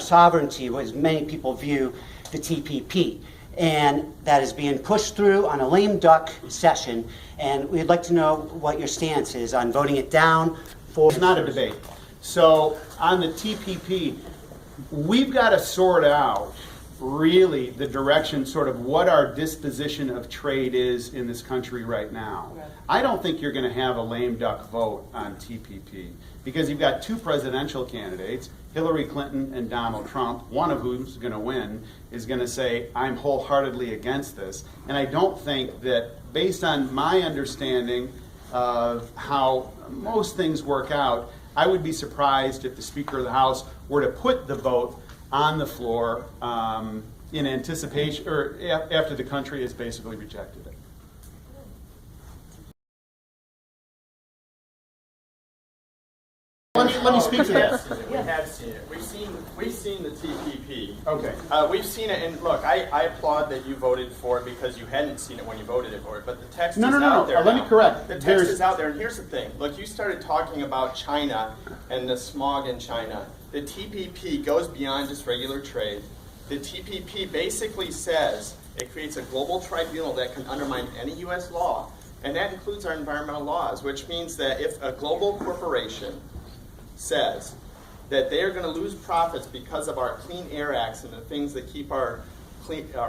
sovereignty, as many people view the TPP. And that is being pushed through on a lame duck session. And we'd like to know what your stance is on voting it down for... It's not a debate. So on the TPP, we've got to sort out really the direction, sort of what our disposition of trade is in this country right now. I don't think you're going to have a lame duck vote on TPP because you've got two presidential candidates, Hillary Clinton and Donald Trump, one of whom's going to win is going to say, I'm wholeheartedly against this. And I don't think that, based on my understanding of how most things work out, I would be surprised if the Speaker of the House were to put the vote on the floor in anticipation, or after the country has basically rejected it. Let me speak to that. We have seen it. We've seen the TPP. Okay. We've seen it, and look, I applaud that you voted for it because you hadn't seen it when you voted for it. But the text is out there. Let me correct. The text is out there, and here's the thing. Look, you started talking about China and the smog in China. The TPP goes beyond just regular trade. The TPP basically says it creates a global tribunal that can undermine any U.S. law, and that includes our environmental laws, which means that if a global corporation says that they are going to lose profits because of our Clean Air Acts and the things that keep our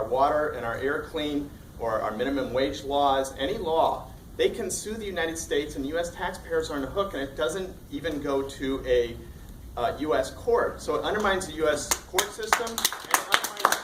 water and our air clean, or our minimum wage laws, any law, they can sue the United States, and U.S. taxpayers are on the hook, and it doesn't even go to a U.S. court. So it undermines the U.S. court system, and it undermines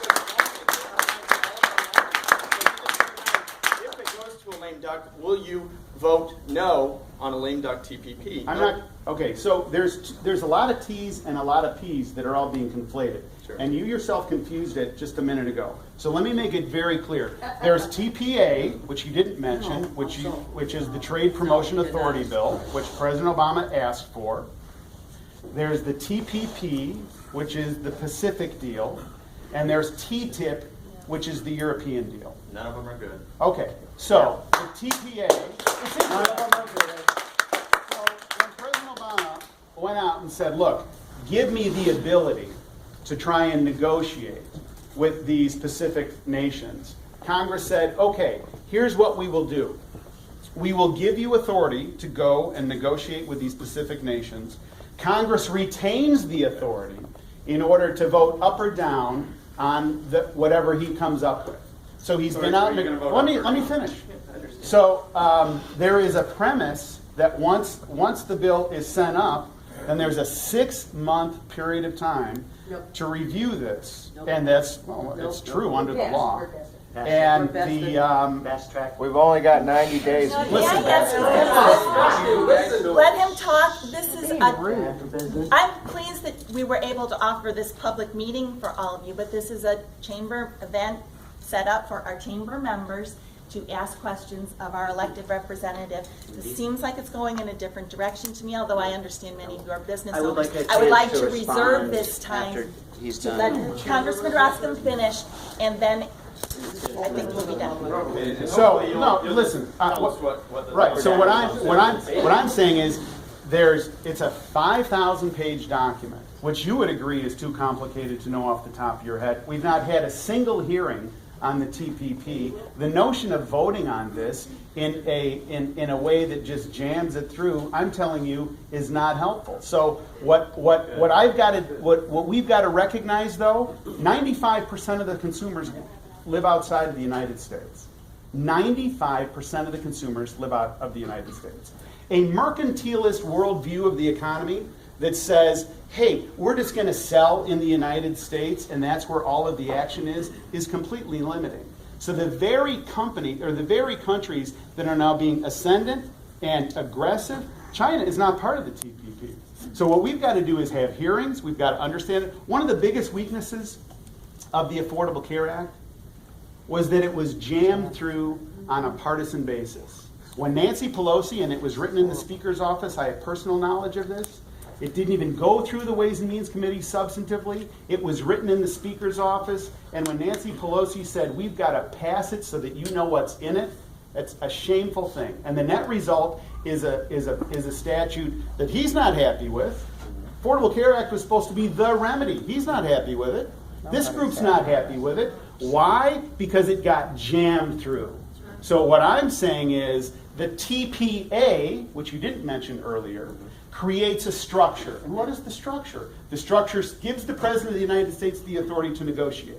if it goes to a lame duck, will you vote no on a lame duck TPP? I'm not. Okay, so there's a lot of T's and a lot of P's that are all being conflated. Sure. And you yourself confused it just a minute ago. So let me make it very clear. There's TPA, which you didn't mention, which is the Trade Promotion Authority bill, which President Obama asked for. There's the TPP, which is the Pacific deal. And there's TTIP, which is the European deal. None of them are good. Okay, so the TPA, none of them are good. So when President Obama went out and said, look, give me the ability to try and negotiate with these Pacific nations, Congress said, okay, here's what we will do. We will give you authority to go and negotiate with these Pacific nations. Congress retains the authority in order to vote up or down on whatever he comes up with. So he's been out. Let me finish. So there is a premise that once the bill is sent up, then there's a 6-month period of time to review this, and that's it's true under the law. And the Fast track. We've only got 90 days. Listen. Let him talk. This is. I'm pleased that we were able to offer this public meeting for all of you, but this is a chamber event set up for our chamber members to ask questions of our elected representative. This seems like it's going in a different direction to me, although I understand many of you are business owners. I would like to reserve this time to let Congressman Roskam finish, and then I think we'll be done. So no, listen. Right. So what I'm saying is, it's a 5,000-page document, which you would agree is too complicated to know off the top of your head. We've not had a single hearing on the TPP. The notion of voting on this in a way that just jams it through, I'm telling you, is not helpful. So what we've got to recognize, though, 95% of the consumers live outside of the United States. 95% of the consumers live out of the United States. A mercantilist worldview of the economy that says, hey, we're just going to sell in the United States and that's where all of the action is completely limiting. So the very countries that are now being ascendant and aggressive, China is not part of the TPP. So what we've got to do is have hearings. We've got to understand it. One of the biggest weaknesses of the Affordable Care Act was that it was jammed through on a partisan basis. When Nancy Pelosi, and it was written in the Speaker's office, I have personal knowledge of this, it didn't even go through the Ways and Means Committee substantively. It was written in the Speaker's office, and when Nancy Pelosi said, we've got to pass it so that you know what's in it, that's a shameful thing. And the net result is a statute that he's not happy with Affordable Care Act was supposed to be the remedy. He's not happy with it. This group's not happy with it. Why? Because it got jammed through. So what I'm saying is the TPA, which you didn't mention earlier, creates a structure. And what is the structure? The structure gives the President of the United States the authority to negotiate.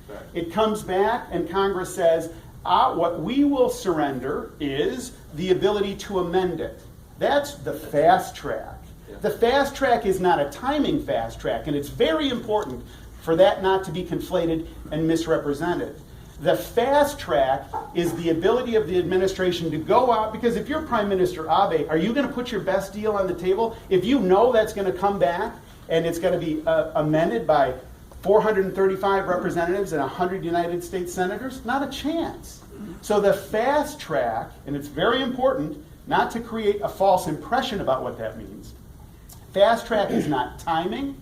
Right. It comes back and Congress says, what we will surrender is the ability to amend it. That's the fast track. Yeah. The fast track is not a timing fast track, and it's very important for that not to be conflated and misrepresented. The fast track is the ability of the administration to go out, because if you're Prime Minister Abe, are you going to put your best deal on the table? If you know that's going to come back and it's going to be amended by 435 representatives and 100 United States senators, not a chance. So the fast track, and it's very important not to create a false impression about what that means. Fast track is not timing.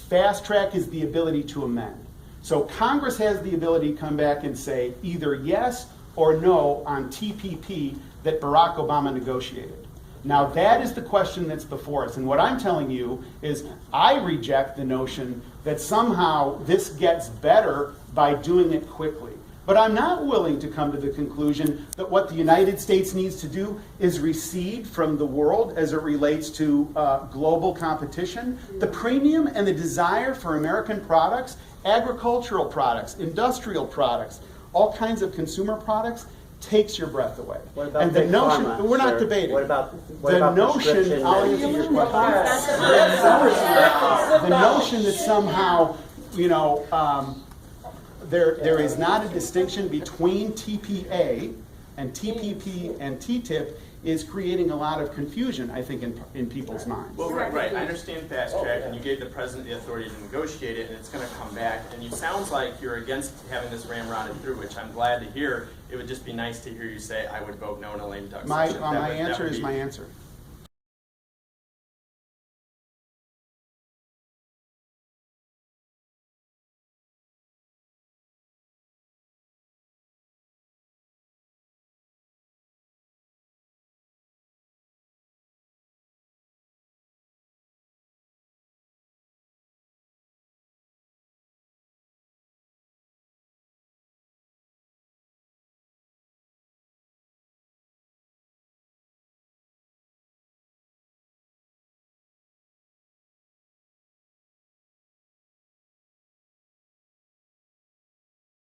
Fast track is the ability to amend. So Congress has the ability to come back and say either yes or no on TPP that Barack Obama negotiated. Now that is the question that's before us. And what I'm telling you is I reject the notion that somehow this gets better by doing it quickly. But I'm not willing to come to the conclusion that what the United States needs to do is recede from the world as it relates to global competition. The premium and the desire for American products, agricultural products, industrial products, all kinds of consumer products, takes your breath away. What about and the big notion, pharma, we're not sir? debating. What about the notion, prescription I'll answer your question. The notion that somehow, there is not a distinction between TPA and TPP and TTIP is creating a lot of confusion, I think, in people's minds. Well, right. I understand fast track, and you gave the president the authority to negotiate it, and it's going to come back. And you sounds like you're against having this ramrodded through, which I'm glad to hear. It would just be nice to hear you say, I would vote no in a lame duck session. My answer is my answer.